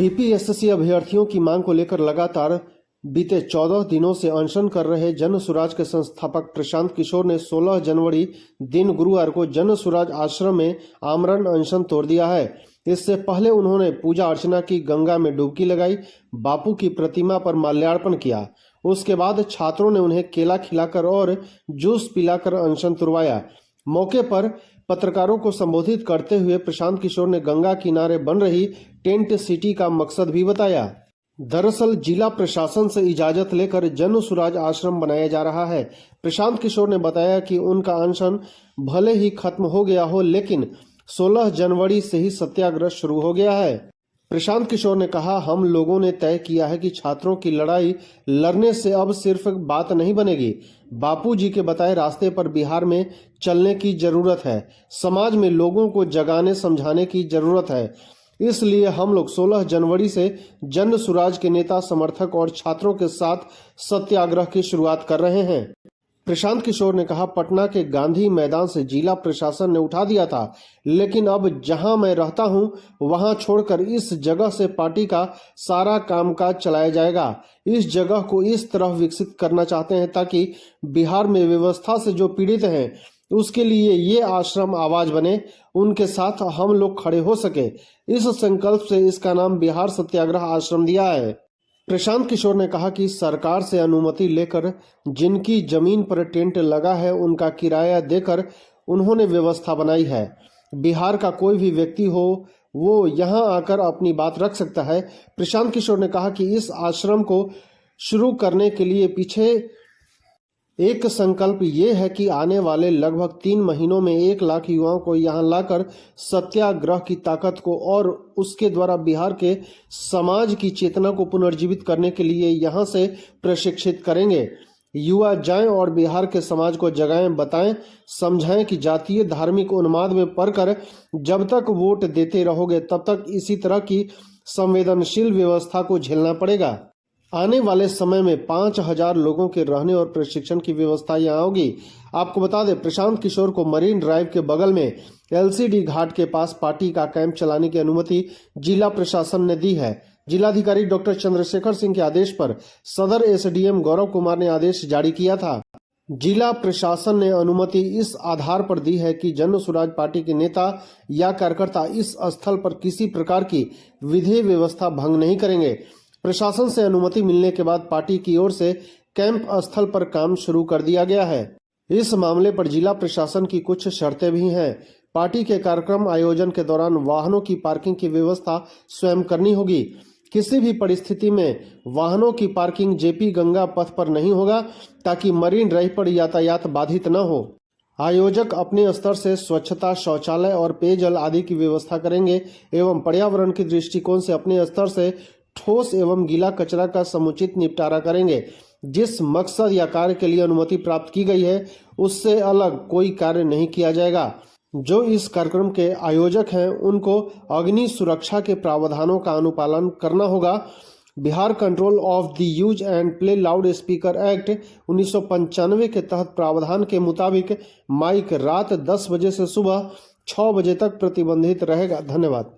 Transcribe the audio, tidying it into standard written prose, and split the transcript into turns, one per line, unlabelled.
BPSC अभ्यर्थियों की मांग को लेकर लगातार बीते 14 दिनों से अनशन कर रहे जन सुराज के संस्थापक प्रशांत किशोर ने 16 जनवरी दिन गुरुवार को जन सुराज आश्रम में आमरण अनशन तोड़ दिया है। इससे पहले उन्होंने पूजा अर्चना की, गंगा में डुबकी लगाई, बापू की प्रतिमा पर माल्यार्पण किया। उसके बाद छात्रों ने उन्हें केला खिलाकर और जूस पिलाकर अनशन तुड़वाया। मौके पर पत्रकारों को संबोधित करते हुए प्रशांत किशोर ने गंगा किनारे बन रही टेंट सिटी का मकसद भी बताया। दरअसल जिला प्रशासन से इजाजत लेकर जन सुराज आश्रम बनाया जा रहा है। प्रशांत किशोर ने बताया कि उनका अनशन भले ही खत्म हो गया हो, लेकिन 16 जनवरी से ही सत्याग्रह शुरू हो गया है। प्रशांत किशोर ने कहा, हम लोगों ने तय किया है कि छात्रों की लड़ाई लड़ने से अब सिर्फ बात नहीं बनेगी। बापूजी के बताए रास्ते पर बिहार में चलने की जरूरत है। समाज में लोगों को जगाने समझाने की जरूरत है। इसलिए हम लोग 16 जनवरी से जन सुराज के नेता, समर्थक और छात्रों के साथ सत्याग्रह की शुरुआत कर रहे हैं। प्रशांत किशोर ने कहा, पटना के गांधी मैदान से जिला प्रशासन ने उठा दिया था, लेकिन अब जहां मैं रहता हूं वहां छोड़कर इस जगह से पार्टी का सारा कामकाज चलाया जाएगा। इस जगह को इस तरह विकसित करना चाहते हैं ताकि बिहार में व्यवस्था से जो पीड़ित हैं उसके लिए ये आश्रम आवाज बने, उनके साथ हम लोग खड़े हो सके। इस संकल्प से इसका नाम बिहार सत्याग्रह आश्रम दिया है। प्रशांत किशोर ने कहा कि सरकार से अनुमति लेकर जिनकी जमीन पर टेंट लगा है उनका किराया देकर उन्होंने व्यवस्था बनाई है। बिहार का कोई भी व्यक्ति हो वो यहां आकर अपनी बात रख सकता है। प्रशांत किशोर ने कहा कि इस आश्रम को शुरू करने के लिए पीछे एक संकल्प ये है कि आने वाले लगभग 3 महीनों में 1 लाख युवाओं को यहाँ लाकर सत्याग्रह की ताकत को और उसके द्वारा बिहार के समाज की चेतना को पुनर्जीवित करने के लिए यहाँ से प्रशिक्षित करेंगे। युवा जाएं और बिहार के समाज को जगाएं, बताएं, समझाएं कि जातीय धार्मिक उन्माद में पड़कर जब तक वोट देते रहोगे तब तक इसी तरह की संवेदनशील व्यवस्था को झेलना पड़ेगा। आने वाले समय में 5000 लोगों के रहने और प्रशिक्षण की व्यवस्था यहाँ होगी। आपको बता दें, प्रशांत किशोर को मरीन ड्राइव के बगल में एलसीडी घाट के पास पार्टी का कैंप चलाने की अनुमति जिला प्रशासन ने दी है। जिलाधिकारी डॉक्टर चंद्रशेखर सिंह के आदेश पर सदर एसडीएम गौरव कुमार ने आदेश जारी किया था। जिला प्रशासन ने अनुमति इस आधार पर दी है कि जन सुराज पार्टी के नेता या कार्यकर्ता इस स्थल पर किसी प्रकार की विधि व्यवस्था भंग नहीं करेंगे। प्रशासन से अनुमति मिलने के बाद पार्टी की ओर से कैंप स्थल पर काम शुरू कर दिया गया है। इस मामले पर जिला प्रशासन की कुछ शर्तें भी हैं। पार्टी के कार्यक्रम आयोजन के दौरान वाहनों की पार्किंग की व्यवस्था स्वयं करनी होगी। किसी भी परिस्थिति में वाहनों की पार्किंग जेपी गंगा पथ पर नहीं होगा ताकि मरीन ड्राइव पर यातायात बाधित न हो। आयोजक अपने स्तर से स्वच्छता, शौचालय और पेयजल आदि की व्यवस्था करेंगे एवं पर्यावरण के दृष्टिकोण से अपने स्तर से ठोस एवं गीला कचरा का समुचित निपटारा करेंगे। जिस मकसद या कार्य के लिए अनुमति प्राप्त की गई है उससे अलग कोई कार्य नहीं किया जाएगा। जो इस कार्यक्रम के आयोजक हैं उनको अग्नि सुरक्षा के प्रावधानों का अनुपालन करना होगा। Bihar control of the use and play loud speaker act 1995 के तहत प्रावधान के मुताबिक माइक रात 10 बजे से सुबह 6 बजे तक प्रतिबंधित रहेगा। धन्यवाद।